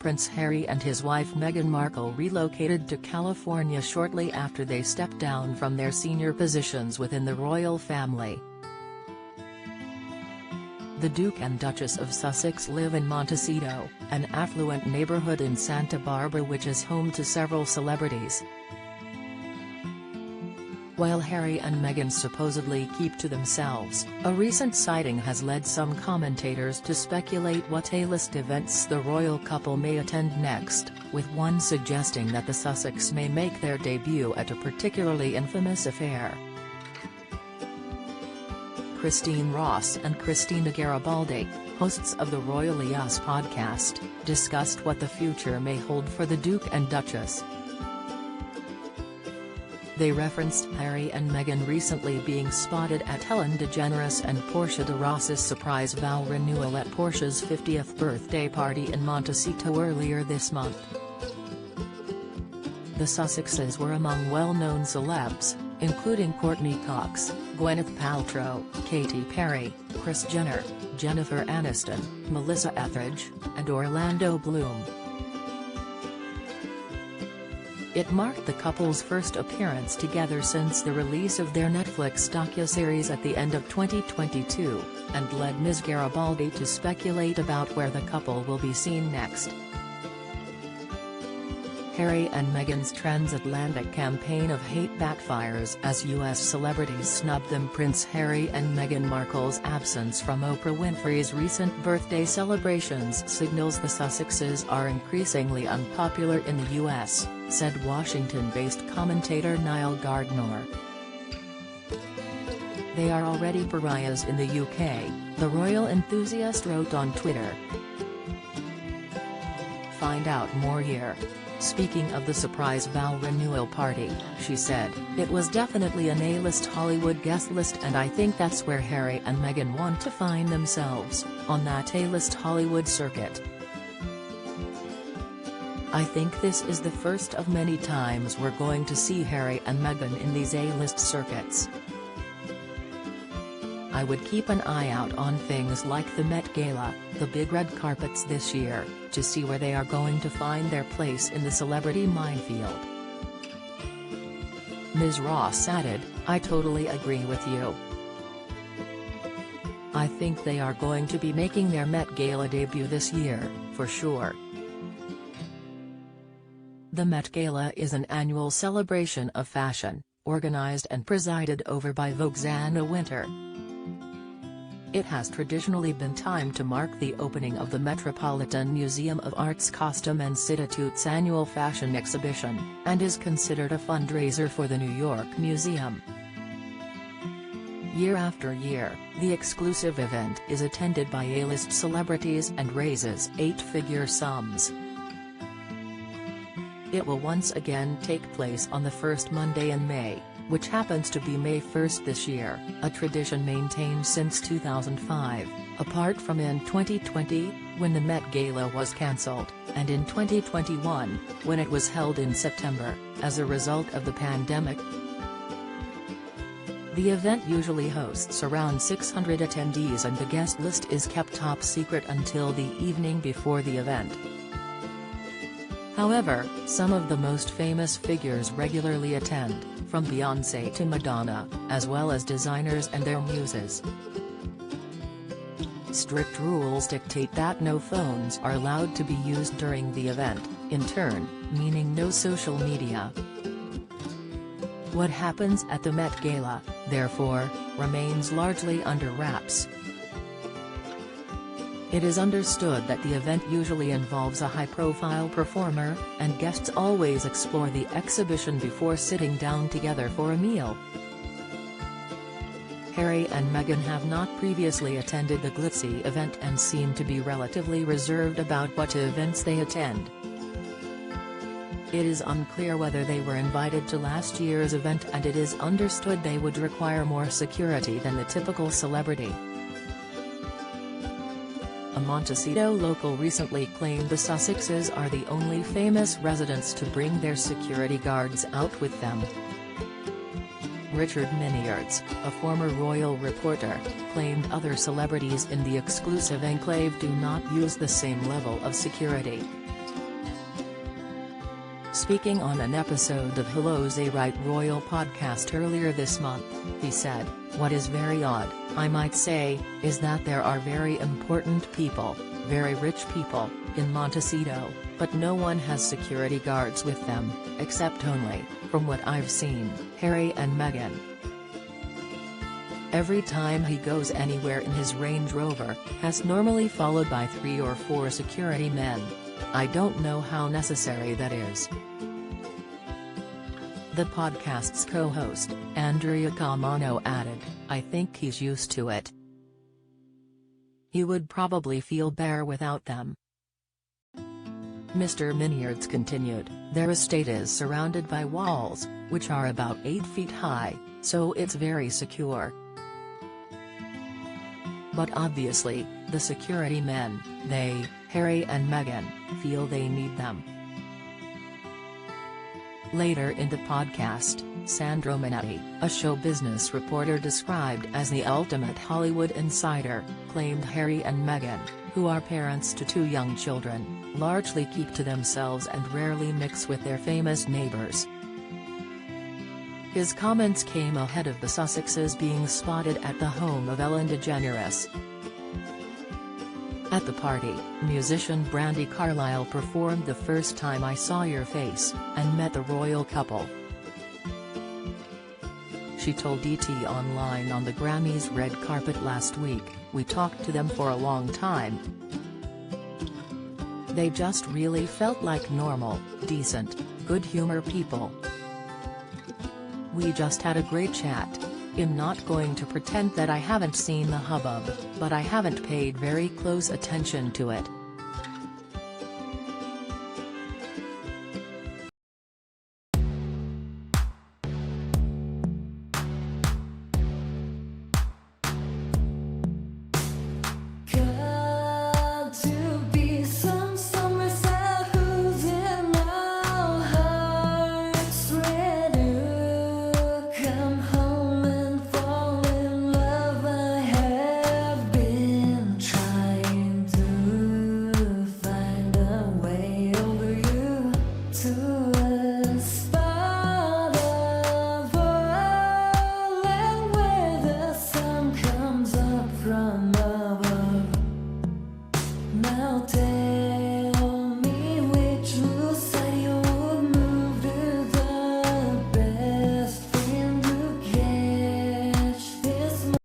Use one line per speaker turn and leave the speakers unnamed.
Prince Harry and his wife Meghan Markle relocated to California shortly after they stepped down from their senior positions within the royal family. The Duke and Duchess of Sussex live in Montecito, an affluent neighborhood in Santa Barbara which is home to several celebrities. While Harry and Meghan supposedly keep to themselves, a recent sighting has led some commentators to speculate what A-list events the royal couple may attend next, with one suggesting that the Sussex may make their debut at a particularly infamous affair. Christine Ross and Christina Garibaldi, hosts of the Royally Us podcast, discussed what the future may hold for the Duke and Duchess. They referenced Harry and Meghan recently being spotted at Ellen DeGeneres and Portia de Ross's surprise vow renewal at Portia's 50th birthday party in Montecito earlier this month. The Sussexes were among well-known celebs, including Courtney Cox, Gwyneth Paltrow, Katy Perry, Kris Jenner, Jennifer Aniston, Melissa Etheridge, and Orlando Bloom. It marked the couple's first appearance together since the release of their Netflix docuseries at the end of 2022, and led Ms. Garibaldi to speculate about where the couple will be seen next. Harry and Meghan's transatlantic campaign of hate backfires as U.S. celebrities snub them. Prince Harry and Meghan Markle's absence from Oprah Winfrey's recent birthday celebrations signals the Sussexes are increasingly unpopular in the U.S., said Washington-based commentator Niall Gardner. They are already pariahs in the UK, the royal enthusiast wrote on Twitter. Find out more here. Speaking of the surprise vow renewal party, she said, "It was definitely an A-list Hollywood guest list and I think that's where Harry and Meghan want to find themselves, on that A-list Hollywood circuit. I think this is the first of many times we're going to see Harry and Meghan in these A-list circuits. I would keep an eye out on things like the Met Gala, the big red carpets this year, to see where they are going to find their place in the celebrity minefield." Ms. Ross added, "I totally agree with you. I think they are going to be making their Met Gala debut this year, for sure." The Met Gala is an annual celebration of fashion, organized and presided over by Vogue's Anna Wintour. It has traditionally been timed to mark the opening of the Metropolitan Museum of Art's Costume Institute's annual fashion exhibition, and is considered a fundraiser for the New York Museum. Year after year, the exclusive event is attended by A-list celebrities and raises eight-figure sums. It will once again take place on the first Monday in May, which happens to be May 1st this year, a tradition maintained since 2005, apart from in 2020, when the Met Gala was cancelled, and in 2021, when it was held in September, as a result of the pandemic. The event usually hosts around 600 attendees and the guest list is kept top secret until the evening before the event. However, some of the most famous figures regularly attend, from Beyoncé to Madonna, as well as designers and their muses. Strict rules dictate that no phones are allowed to be used during the event, in turn, meaning no social media. What happens at the Met Gala, therefore, remains largely under wraps. It is understood that the event usually involves a high-profile performer, and guests always explore the exhibition before sitting down together for a meal. Harry and Meghan have not previously attended the glitzy event and seem to be relatively reserved about what events they attend. It is unclear whether they were invited to last year's event, and it is understood they would require more security than the typical celebrity. A Montecito local recently claimed the Sussexes are the only famous residents to bring their security guards out with them. Richard Miniards, a former royal reporter, claimed other celebrities in the exclusive enclave do not use the same level of security. Speaking on an episode of Hello's A Right Royal podcast earlier this month, he said, "What is very odd, I might say, is that there are very important people, very rich people, in Montecito, but no one has security guards with them, except only, from what I've seen, Harry and Meghan. Every time he goes anywhere in his Range Rover, has normally followed by 3 or 4 security men. I don't know how necessary that is." The podcast's co-host, Andrea Camano, added, "I think he's used to it. He would probably feel better without them." Mr. Minyards continued, "Their estate is surrounded by walls, which are about 8 feet high, so it's very secure. But obviously, the security men, Harry and Meghan, feel they need them." Later in the podcast, Sandro Minetti, a show business reporter described as the ultimate Hollywood insider, claimed Harry and Meghan, who are parents to 2 young children, largely keep to themselves and rarely mix with their famous neighbors. His comments came ahead of the Sussexes being spotted at the home of Ellen DeGeneres. At the party, musician Brandi Carlile performed "The First Time I Saw Your Face" and met the royal couple. She told ET Online on the Grammys' red carpet last week, "We talked to them for a long time. They just really felt like normal, decent, good-humor people. We just had a great chat. I'm not going to pretend that I haven't seen the hubbub, but I haven't paid very close attention to it.